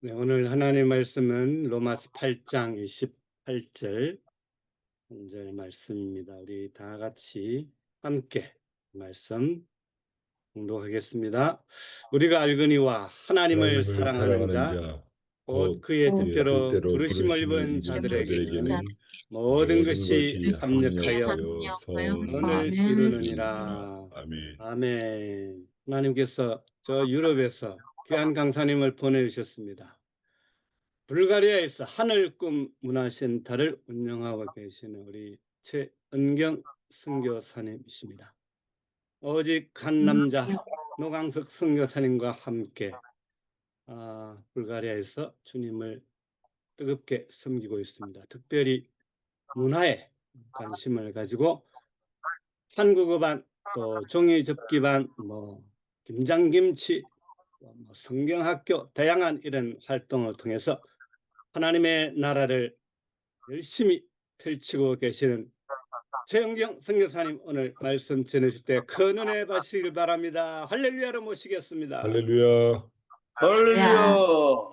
네, 오늘 하나님 말씀은 로마서 8장 28절 현재 말씀입니다. 우리 다 같이 함께 말씀 공독하겠습니다. 우리가 알거니와 하나님을 하나님을 사랑하는 사랑하는 자, 자, 곧 곧 그의 그의 뜻대로 뜻대로 부르심을 부르심을 입은 입은 자들에게는 자들에게는 모든 모든 것이 것이 합력하여 합력하여 선을 선을 이루느니라. 이루느니라. 아멘. 아멘. 하나님께서 저 유럽에서 귀한 강사님을 보내주셨습니다. 불가리아에서 하늘꿈 문화센터를 운영하고 계시는 우리 최은경 선교사님이십니다. 오직 한 남자 노광석 선교사님과 함께 불가리아에서 주님을 뜨겁게 섬기고 있습니다. 특별히 문화에 관심을 가지고 한국어 반, 또 종이 접기 반, 김장김치, 성경학교 다양한 이런 활동을 통해서 하나님의 나라를 열심히 펼치고 계시는 최은경 선교사님 오늘 말씀 전해줄 때 큰 은혜 받으시길 바랍니다. 할렐루야로 모시겠습니다. 할렐루야. 할렐루야. 할렐루야.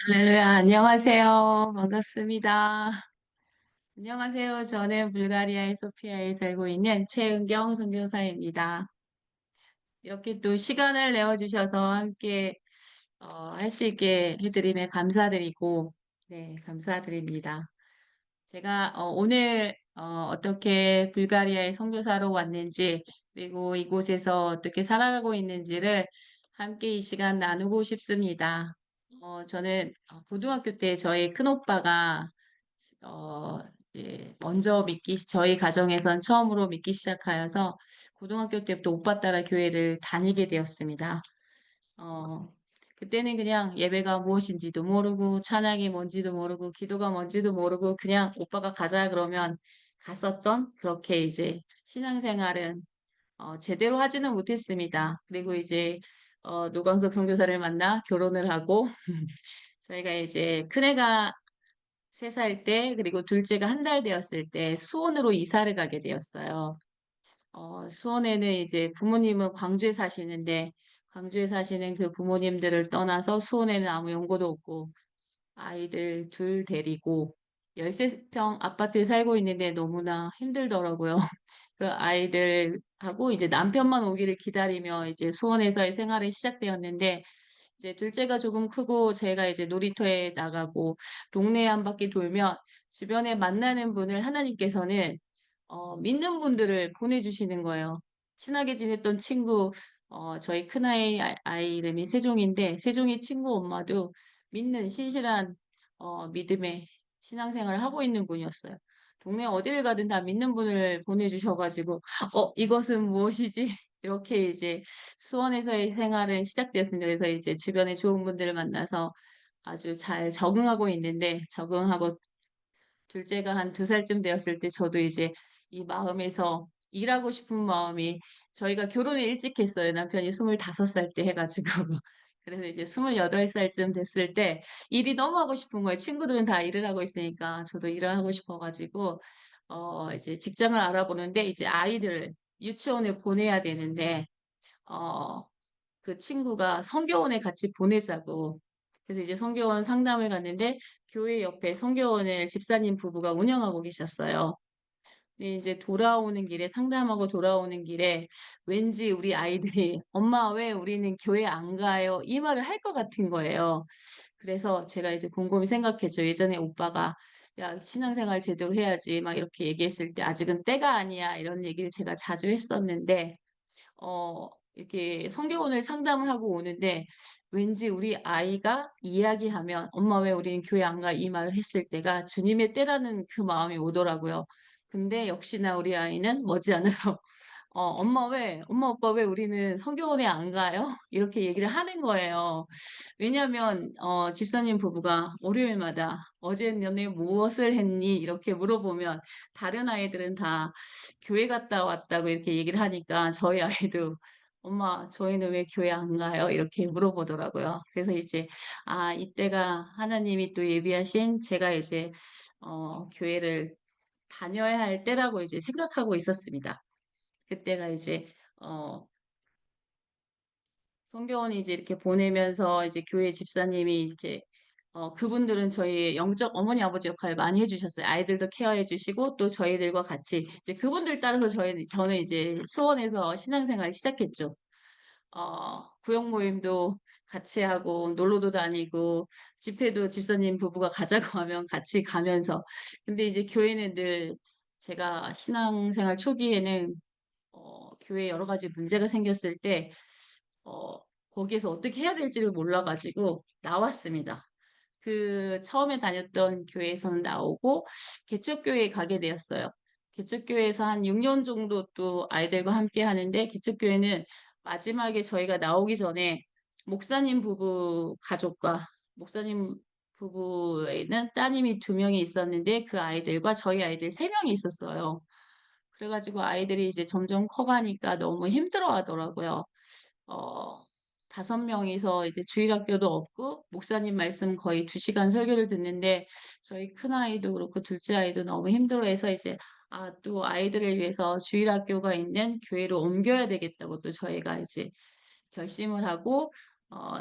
할렐루야. 안녕하세요. 반갑습니다. 안녕하세요. 저는 불가리아의 소피아에 살고 있는 최은경 선교사입니다. 이렇게 또 시간을 내어주셔서 함께 할 수 있게 해드림에 감사드리고, 네, 감사드립니다. 제가 오늘 어떻게 불가리아의 선교사로 왔는지, 그리고 이곳에서 어떻게 살아가고 있는지를 함께 이 시간 나누고 싶습니다. 저는 고등학교 때 저희 큰오빠가 어, 먼저 저희 가정에선 처음으로 믿기 시작하여서 고등학교 때부터 오빠 따라 교회를 다니게 되었습니다. 어, 그때는 그냥 예배가 무엇인지도 모르고 찬양이 뭔지도 모르고 기도가 뭔지도 모르고 그냥 오빠가 가자 그러면 갔었던 그렇게 이제 신앙생활은 제대로 하지는 못했습니다. 그리고 이제 노광석 선교사를 만나 결혼을 하고 저희가 이제 큰애가 3살 때 그리고 둘째가 1달 되었을 때 수원으로 이사를 가게 되었어요. 수원에는 이제 부모님은 광주에 사시는데 광주에 사시는 그 부모님들을 떠나서 수원에는 아무 연고도 없고 아이들 둘 데리고 13평 아파트에 살고 있는데 너무나 힘들더라고요. 그 아이들하고 이제 남편만 오기를 기다리며 이제 수원에서의 생활이 시작되었는데 이제 둘째가 조금 크고 제가 이제 놀이터에 나가고 동네 한 바퀴 돌면 주변에 만나는 분을 하나님께서는 믿는 분들을 보내주시는 거예요. 친하게 지냈던 친구, 저희 큰아이 아이 이름이 세종인데 세종이 친구 엄마도 믿는 신실한 믿음의 신앙생활을 하고 있는 분이었어요. 동네 어디를 가든 다 믿는 분을 보내주셔가지고 이것은 무엇이지? 이렇게 이제 수원에서의 생활은 시작되었습니다. 그래서 이제 주변에 좋은 분들을 만나서 아주 잘 적응하고 있는데 적응하고 둘째가 한 2살쯤 되었을 때 저도 이제 이 마음에서 일하고 싶은 마음이 저희가 결혼을 일찍 했어요. 남편이 25살 때 해가지고. 그래서 이제 28살쯤 됐을 때 일이 너무 하고 싶은 거예요. 친구들은 다 일을 하고 있으니까 저도 일을 하고 싶어가지고 이제 직장을 알아보는데 이제 아이들을 유치원에 보내야 되는데 어, 그 친구가 성교원에 같이 보내자고. 그래서 이제 성교원 상담을 갔는데 교회 옆에 성교원을 집사님 부부가 운영하고 계셨어요. 근데 이제 돌아오는 길에 상담하고 돌아오는 길에 왠지 우리 아이들이 엄마 왜 우리는 교회 안 가요? 이 말을 할 것 같은 거예요. 그래서 제가 이제 곰곰이 생각했죠. 예전에 오빠가 야, 신앙생활 제대로 해야지 막 이렇게 얘기했을 때 아직은 때가 아니야 이런 얘기를 제가 자주 했었는데 이렇게 성경원을 상담을 하고 오는데 왠지 우리 아이가 이야기하면 엄마 왜 우리는 교회 안 가? 이 말을 했을 때가 주님의 때라는 그 마음이 오더라고요. 근데 역시나 우리 아이는 머지않아서 엄마 오빠 왜 우리는 성경원에 안 가요? 이렇게 얘기를 하는 거예요. 왜냐하면 집사님 부부가 월요일마다 어제 너네 무엇을 했니? 이렇게 물어보면 다른 아이들은 다 교회 갔다 왔다고 이렇게 얘기를 하니까 저희 아이도 엄마 저희는 왜 교회 안 가요? 이렇게 물어보더라고요. 그래서 이제 이때가 하나님이 또 예비하신 제가 이제 교회를 다녀야 할 때라고 이제 생각하고 있었습니다. 그때가 이제 어 성경원이 이제 이렇게 보내면서 이제 교회 집사님이 이제 그분들은 저희 영적 어머니 아버지 역할을 많이 해주셨어요. 아이들도 케어해 주시고 또 저희들과 같이 이제 그분들 따라서 저는 이제 수원에서 신앙생활 시작했죠. 구역 모임도 같이 하고 놀러도 다니고 집회도 집사님 부부가 가자고 하면 같이 가면서 근데 이제 교회는 늘 제가 신앙생활 초기에는 교회에 여러 가지 문제가 생겼을 때 어, 거기에서 어떻게 해야 될지를 몰라가지고 나왔습니다. 그 처음에 다녔던 교회에서는 나오고 개척교회에 가게 되었어요. 개척교회에서 한 6년 정도 또 아이들과 함께 하는데 개척교회는 마지막에 저희가 나오기 전에 목사님 부부 가족과 목사님 부부에는 따님이 2명이 있었는데 그 아이들과 저희 아이들 3명이 있었어요. 그래가지고 아이들이 이제 점점 커가니까 너무 힘들어 하더라고요. 어, 5명이서 이제 주일학교도 없고, 목사님 말씀 거의 2시간 설교를 듣는데, 저희 큰아이도 그렇고, 둘째 아이도 너무 힘들어해서 이제, 또 아이들을 위해서 주일학교가 있는 교회로 옮겨야 되겠다고 또 저희가 이제 결심을 하고,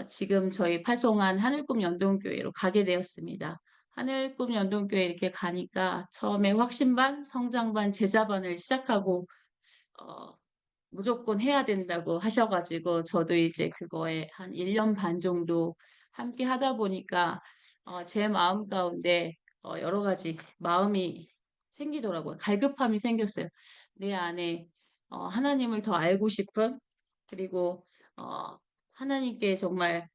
지금 저희 파송한 하늘꿈 연동교회로 가게 되었습니다. 하늘꿈 연동교회 이렇게 가니까 처음에 확신반, 성장반, 제자반을 시작하고, 어, 무조건 해야 된다고 하셔가지고 저도 이제 그거에 한 1년 반 정도 함께 하다 보니까 제 마음 가운데 여러 가지 마음이 생기더라고요. 갈급함이 생겼어요. 내 안에 하나님을 더 알고 싶은 그리고 하나님께 정말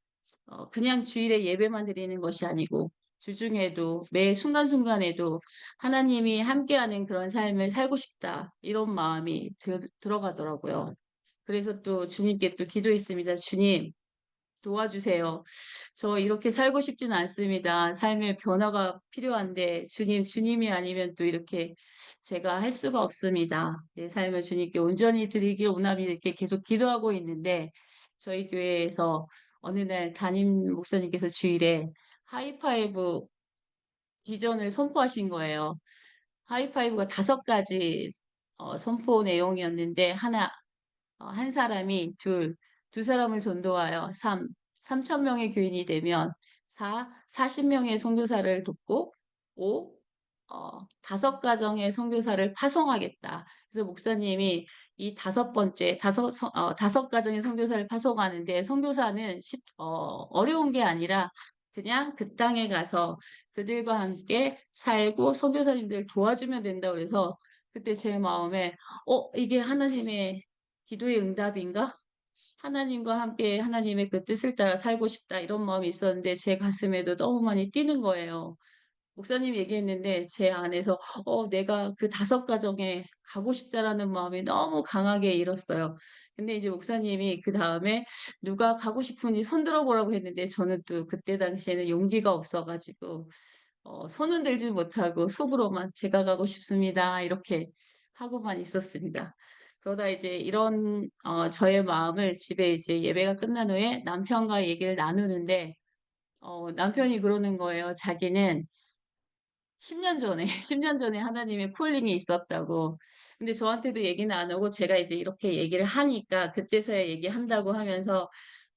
그냥 주일에 예배만 드리는 것이 아니고 주중에도 매 순간순간에도 하나님이 함께하는 그런 삶을 살고 싶다. 이런 마음이 들어가더라고요. 그래서 또 주님께 또 기도했습니다. 주님, 도와주세요. 저 이렇게 살고 싶진 않습니다. 삶의 변화가 필요한데 주님이 아니면 또 이렇게 제가 할 수가 없습니다. 내 삶을 주님께 온전히 드리길 원합니다. 이렇게 계속 기도하고 있는데 저희 교회에서 어느 날 담임 목사님께서 주일에 하이파이브 비전을 선포하신 거예요. 하이파이브가 5가지 선포 내용이었는데 한 사람이 두 사람을 전도하여 3천 명의 교인이 되면 40명의 선교사를 돕고 5, 5가정의 선교사를 파송하겠다. 그래서 목사님이 이 5번째, 5가정의 선교사를 파송하는데 선교사는 어려운 게 아니라 그냥 그 땅에 가서 그들과 함께 살고 선교사님들 도와주면 된다 그래서 그때 제 마음에 이게 하나님의 기도의 응답인가? 하나님과 함께 하나님의 그 뜻을 따라 살고 싶다 이런 마음이 있었는데 제 가슴에도 너무 많이 뛰는 거예요. 목사님 얘기했는데 제 안에서 내가 그 5가정에 가고 싶다라는 마음이 너무 강하게 일었어요. 근데 이제 목사님이 그 다음에 누가 가고 싶으니 손 들어보라고 했는데 저는 또 그때 당시에는 용기가 없어가지고 손은 들지 못하고 속으로만 제가 가고 싶습니다. 이렇게 하고만 있었습니다. 그러다 이제 이런 저의 마음을 집에 이제 예배가 끝난 후에 남편과 얘기를 나누는데 남편이 그러는 거예요. 자기는 10년 전에, 10년 전에 하나님의 콜링이 있었다고. 근데 저한테도 얘기는 안 하고 제가 이제 이렇게 얘기를 하니까 그때서야 얘기한다고 하면서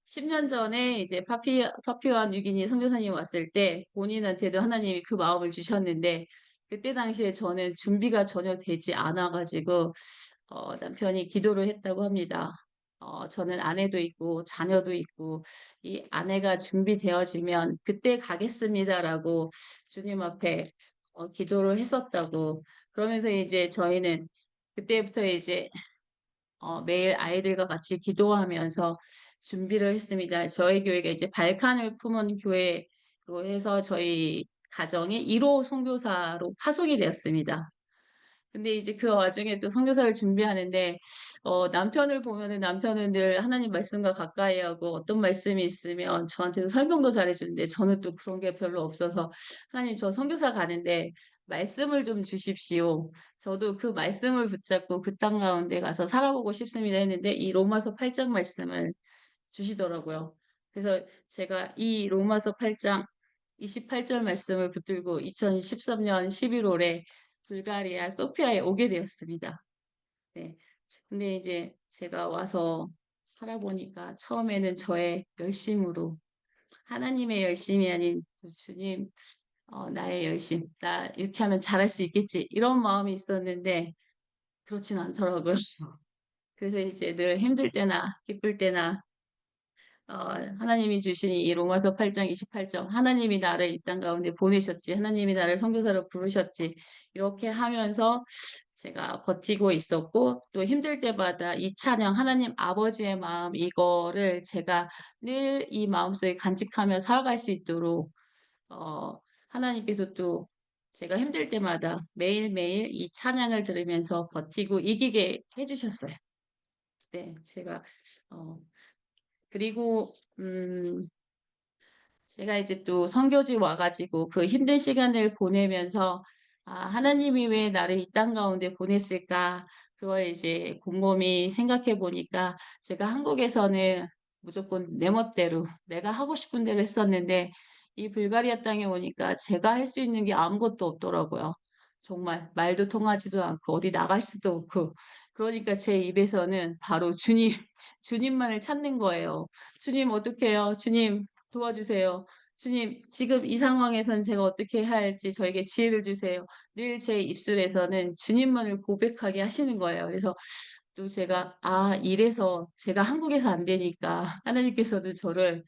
10년 전에 이제 파피아 뉴기니 선교사님 왔을 때 본인한테도 하나님이 그 마음을 주셨는데 그때 당시에 저는 준비가 전혀 되지 않아가지고 남편이 기도를 했다고 합니다. 저는 아내도 있고 자녀도 있고 이 아내가 준비되어지면 그때 가겠습니다라고 주님 앞에 기도를 했었다고. 그러면서 이제 저희는 그때부터 이제 매일 아이들과 같이 기도하면서 준비를 했습니다. 저희 교회가 이제 발칸을 품은 교회로 해서 저희 가정이 1호 선교사로 파송이 되었습니다. 근데 이제 그 와중에 또 선교사를 준비하는데 남편을 보면은 남편은 늘 하나님 말씀과 가까이 하고 어떤 말씀이 있으면 저한테도 설명도 잘해주는데 저는 또 그런 게 별로 없어서 하나님 저 선교사 가는데 말씀을 좀 주십시오. 저도 그 말씀을 붙잡고 그 땅 가운데 가서 살아보고 싶습니다 했는데 이 로마서 8장 말씀을 주시더라고요. 그래서 제가 이 로마서 8장 28절 말씀을 붙들고 2013년 11월에 불가리아 소피아에 오게 되었습니다. 네. 근데 이제 제가 와서 살아보니까 처음에는 저의 열심으로 하나님의 열심이 아닌 또 주님, 나의 열심, 나 이렇게 하면 잘할 수 있겠지. 이런 마음이 있었는데, 그렇진 않더라고요. 그래서 이제 늘 힘들 때나 기쁠 때나 어, 하나님이 주신 이 로마서 8장 28점, 하나님이 나를 이 땅 가운데 보내셨지, 하나님이 나를 선교사로 부르셨지, 이렇게 하면서 제가 버티고 있었고, 또 힘들 때마다 이 찬양, 하나님 아버지의 마음, 이거를 제가 늘 이 마음속에 간직하며 살아갈 수 있도록, 어, 하나님께서 또 제가 힘들 때마다 매일매일 이 찬양을 들으면서 버티고 이기게 해주셨어요. 네, 제가, 어, 그리고, 제가 이제 또 선교지 와가지고 그 힘든 시간을 보내면서 하나님이 왜 나를 이 땅 가운데 보냈을까? 그걸 이제 곰곰이 생각해 보니까 제가 한국에서는 무조건 내 멋대로 내가 하고 싶은 대로 했었는데 이 불가리아 땅에 오니까 제가 할 수 있는 게 아무것도 없더라고요. 정말 말도 통하지도 않고 어디 나갈 수도 없고 그러니까 제 입에서는 바로 주님, 주님만을 찾는 거예요. 주님 어떡해요? 주님 도와주세요. 주님, 지금 이 상황에선 제가 어떻게 해야 할지 저에게 지혜를 주세요. 늘 제 입술에서는 주님만을 고백하게 하시는 거예요. 그래서 또 제가, 이래서 제가 한국에서 안 되니까 하나님께서도 저를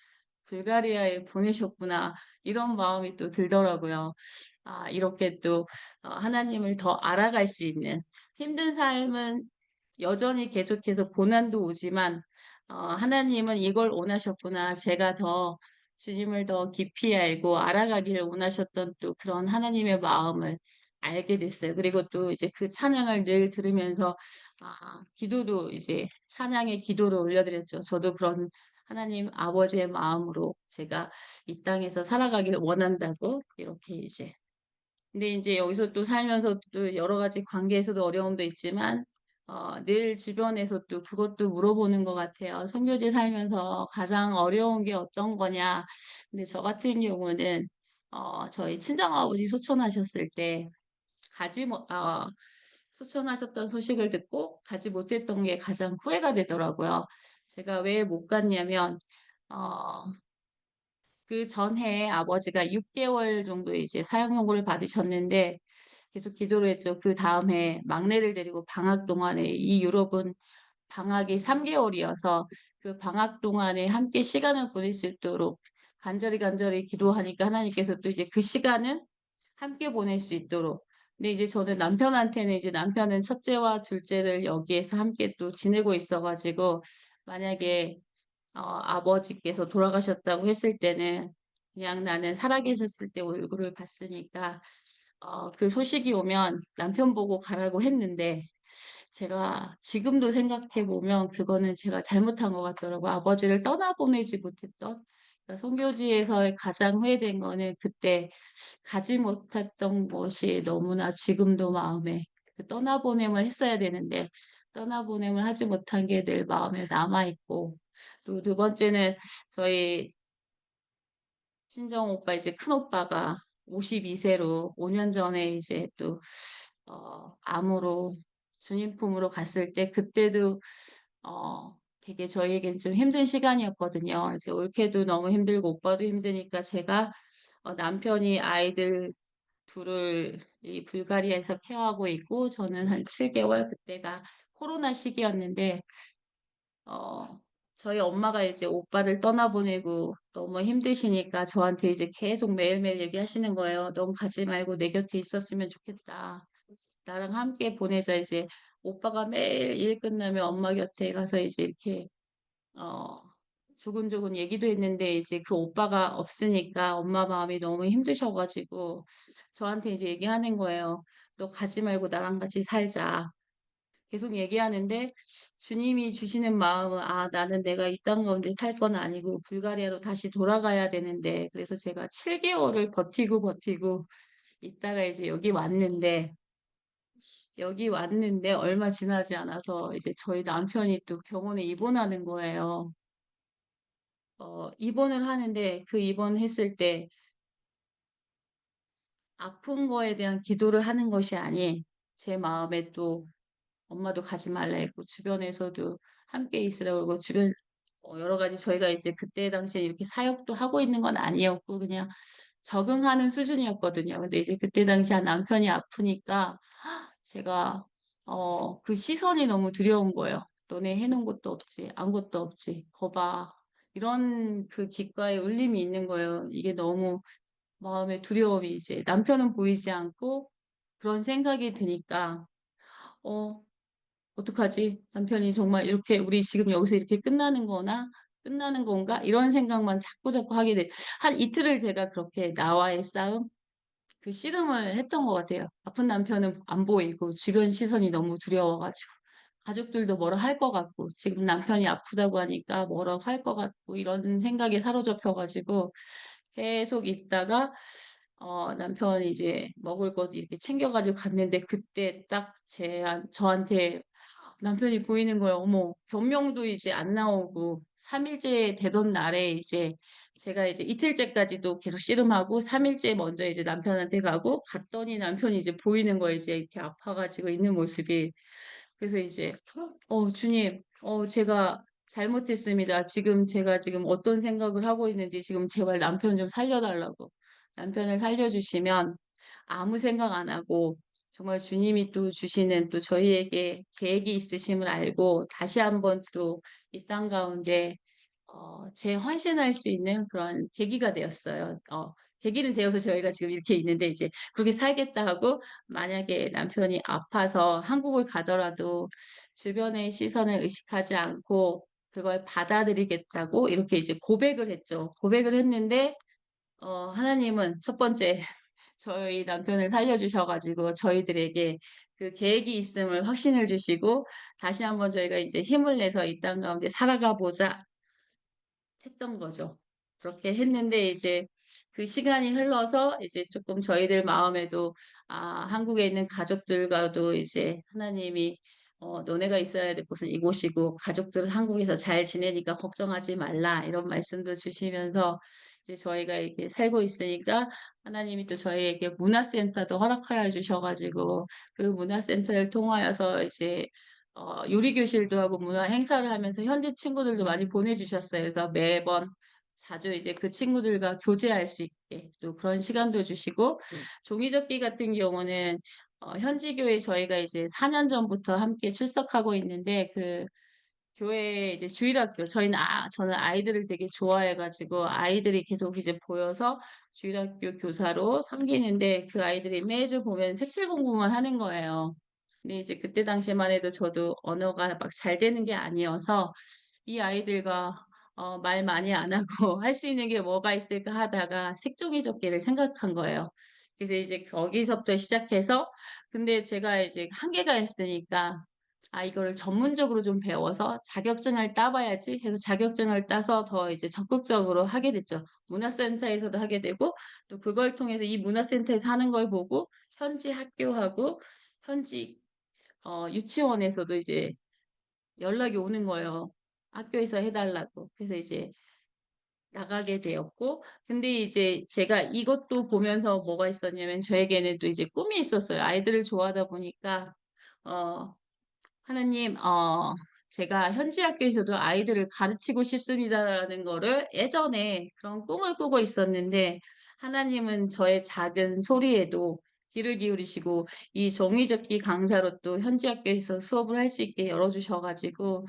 불가리아에 보내셨구나. 이런 마음이 또 들더라고요. 이렇게 또 하나님을 더 알아갈 수 있는 힘든 삶은 여전히 계속해서 고난도 오지만 하나님은 이걸 원하셨구나. 제가 더 주님을 더 깊이 알고 알아가기를 원하셨던 또 그런 하나님의 마음을 알게 됐어요. 그리고 또 이제 그 찬양을 늘 들으면서 기도도 이제 찬양의 기도를 올려드렸죠. 저도 그런 하나님 아버지의 마음으로 제가 이 땅에서 살아가기를 원한다고 이렇게 이제 근데 이제 여기서 또 살면서 또 여러 가지 관계에서도 어려움도 있지만, 늘 주변에서 또 그것도 물어보는 것 같아요. 선교지 살면서 가장 어려운 게 어떤 거냐. 근데 저 같은 경우는, 저희 친정아버지 소천하셨을 때, 가지 못, 소천하셨던 소식을 듣고 가지 못했던 게 가장 후회가 되더라고요. 제가 왜 못 갔냐면, 어, 그 전해 아버지가 6개월 정도 이제 사형선고를 받으셨는데 계속 기도를 했죠. 그 다음에 막내를 데리고 방학 동안에 이 유럽은 방학이 3개월이어서 그 방학 동안에 함께 시간을 보낼 수 있도록 간절히 간절히 기도하니까 하나님께서 또 이제 그 시간은 함께 보낼 수 있도록. 근데 이제 저는 남편한테는 이제 남편은 첫째와 둘째를 여기에서 함께 또 지내고 있어가지고 만약에 아버지께서 돌아가셨다고 했을 때는 그냥 나는 살아계셨을 때 얼굴을 봤으니까 그 소식이 오면 남편 보고 가라고 했는데 제가 지금도 생각해 보면 그거는 제가 잘못한 것 같더라고요. 아버지를 떠나보내지 못했던 그러니까 선교지에서의 가장 후회된 거는 그때 가지 못했던 것이 너무나 지금도 마음에 그 떠나보냄을 했어야 되는데 떠나보냄을 하지 못한 게 늘 마음에 남아있고 또 두 번째는 저희 친정 오빠 이제 큰 오빠가 52세로 5년 전에 이제 또 암으로 주님 품으로 갔을 때 그때도 되게 저희에겐 좀 힘든 시간이었거든요. 이제 올케도 너무 힘들고 오빠도 힘드니까 제가 남편이 아이들 둘을 이 불가리아에서 케어하고 있고 저는 한 7개월 그때가 코로나 시기였는데 어, 저희 엄마가 이제 오빠를 떠나보내고 너무 힘드시니까 저한테 이제 계속 매일매일 얘기하시는 거예요. 넌 가지 말고 내 곁에 있었으면 좋겠다. 나랑 함께 보내자. 이제 오빠가 매일 일 끝나면 엄마 곁에 가서 이제 이렇게, 어, 조근조근 얘기도 했는데 이제 그 오빠가 없으니까 엄마 마음이 너무 힘드셔가지고 저한테 이제 얘기하는 거예요. 너 가지 말고 나랑 같이 살자. 계속 얘기하는데 주님이 주시는 마음은 나는 내가 이 땅 가운데 탈 건 아니고 불가리아로 다시 돌아가야 되는데 그래서 제가 7개월을 버티고 버티고 있다가 이제 여기 왔는데 얼마 지나지 않아서 이제 저희 남편이 또 병원에 입원하는 거예요. 입원을 하는데 그 입원했을 때 아픈 거에 대한 기도를 하는 것이 아닌 제 마음에 또 엄마도 가지 말라 했고 주변에서도 함께 있으라고 그러고 주변 여러 가지 저희가 이제 그때 당시에 이렇게 사역도 하고 있는 건 아니었고 그냥 적응하는 수준이었거든요. 근데 이제 그때 당시에 남편이 아프니까 제가 그 시선이 너무 두려운 거예요. 너네 해놓은 것도 없지, 아무것도 없지, 거봐. 이런 그 귓가에 울림이 있는 거예요. 이게 너무 마음의 두려움이 이제 남편은 보이지 않고 그런 생각이 드니까 어, 어떡하지? 남편이 정말 이렇게 우리 지금 여기서 이렇게 끝나는 건가? 이런 생각만 자꾸 자꾸 하게 돼. 한 이틀을 제가 그렇게 나와의 싸움, 그 씨름을 했던 것 같아요. 아픈 남편은 안 보이고 주변 시선이 너무 두려워가지고 가족들도 뭐라 할 것 같고 지금 남편이 아프다고 하니까 뭐라 할 것 같고 이런 생각에 사로잡혀가지고 계속 있다가 남편이 이제 먹을 것 이렇게 챙겨가지고 갔는데 그때 딱 저한테 남편이 보이는 거예요. 어머, 변명도 이제 안 나오고 3일째 되던 날에 이제 제가 이제 이틀째까지도 계속 씨름하고 3일째 먼저 이제 남편한테 가고 갔더니 남편이 이제 보이는 거예요. 이제 이렇게 아파가지고 있는 모습이. 그래서 이제 주님, 제가 잘못했습니다. 제가 지금 어떤 생각을 하고 있는지 지금 제발 남편 좀 살려달라고. 남편을 살려주시면 아무 생각 안 하고 정말 주님이 또 주시는 또 저희에게 계획이 있으심을 알고 다시 한번 또 이 땅 가운데 재헌신할 수 있는 그런 계기가 되었어요. 계기는 되어서 저희가 지금 이렇게 있는데 이제 그렇게 살겠다 하고 만약에 남편이 아파서 한국을 가더라도 주변의 시선을 의식하지 않고 그걸 받아들이겠다고 이렇게 이제 고백을 했죠. 고백을 했는데 하나님은 첫 번째 저희 남편을 살려주셔가지고 저희들에게 그 계획이 있음을 확신을 주시고 다시 한번 저희가 이제 힘을 내서 이 땅 가운데 살아가 보자 했던 거죠. 그렇게 했는데 이제 그 시간이 흘러서 이제 조금 저희들 마음에도 한국에 있는 가족들과도 이제 하나님이 너네가 있어야 될 곳은 이곳이고 가족들은 한국에서 잘 지내니까 걱정하지 말라 이런 말씀도 주시면서 이제 저희가 이렇게 살고 있으니까 하나님이 또 저희에게 문화센터도 허락하여 주셔가지고 그 문화센터를 통하여서 이제 요리 교실도 하고 문화 행사를 하면서 현지 친구들도 많이 보내주셨어요. 그래서 매번 자주 이제 그 친구들과 교제할 수 있게 또 그런 시간도 주시고 종이접기 같은 경우는 현지 교회 저희가 이제 4년 전부터 함께 출석하고 있는데 그 교회 이제 주일학교 저는 아이들을 되게 좋아해가지고 아이들이 계속 이제 보여서 주일학교 교사로 섬기는데 그 아이들이 매주 보면 색칠 공부만 하는 거예요. 근데 이제 그때 당시만 해도 저도 언어가 막 잘 되는 게 아니어서 이 아이들과 말 많이 안 하고 할 수 있는 게 뭐가 있을까 하다가 색종이 접기를 생각한 거예요. 그래서 이제 거기서부터 시작해서 근데 제가 이제 한계가 있으니까 이거를 전문적으로 좀 배워서 자격증을 따봐야지 해서 자격증을 따서 더 이제 적극적으로 하게 됐죠. 문화센터에서도 하게 되고 또 그걸 통해서 이 문화센터에서 하는 걸 보고 현지 학교하고 현지 유치원에서도 이제 연락이 오는 거예요. 학교에서 해달라고. 그래서 이제 나가게 되었고, 근데 이제 제가 이것도 보면서 뭐가 있었냐면 저에게는 또 이제 꿈이 있었어요. 아이들을 좋아하다 보니까, 어, 하나님, 제가 현지 학교에서도 아이들을 가르치고 싶습니다라는 거를 예전에 그런 꿈을 꾸고 있었는데, 하나님은 저의 작은 소리에도 귀를 기울이시고, 이 종이접기 강사로 또 현지 학교에서 수업을 할 수 있게 열어주셔가지고,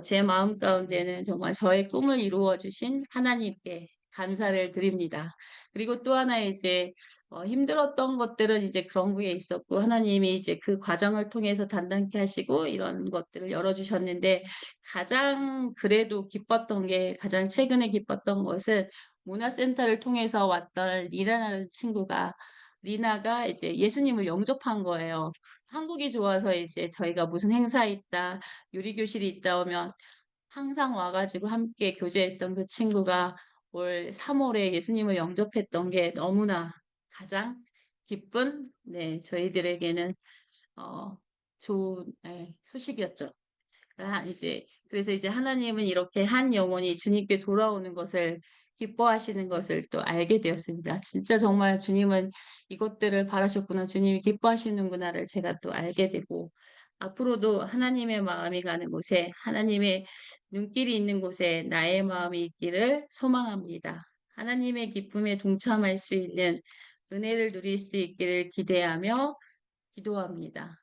제 마음 가운데는 정말 저의 꿈을 이루어 주신 하나님께 감사를 드립니다. 그리고 또 하나 이제 힘들었던 것들은 이제 그런 게 있었고 하나님이 이제 그 과정을 통해서 단단케 하시고 이런 것들을 열어주셨는데 가장 그래도 기뻤던 게 가장 최근에 기뻤던 것은 문화센터를 통해서 왔던 리나라는 친구가 리나가 이제 예수님을 영접한 거예요. 한국이 좋아서 이제 저희가 무슨 행사 있다, 요리 교실이 있다 오면 항상 와가지고 함께 교제했던 그 친구가 올 3월에 예수님을 영접했던 게 너무나 가장 기쁜, 네, 저희들에게는, 좋은, 소식이었죠. 그래서 이제 하나님은 이렇게 한 영혼이 주님께 돌아오는 것을 기뻐하시는 것을 또 알게 되었습니다. 진짜 정말 주님은 이것들을 바라셨구나. 주님이 기뻐하시는구나를 제가 또 알게 되고, 앞으로도 하나님의 마음이 가는 곳에, 하나님의 눈길이 있는 곳에 나의 마음이 있기를 소망합니다. 하나님의 기쁨에 동참할 수 있는 은혜를 누릴 수 있기를 기대하며 기도합니다.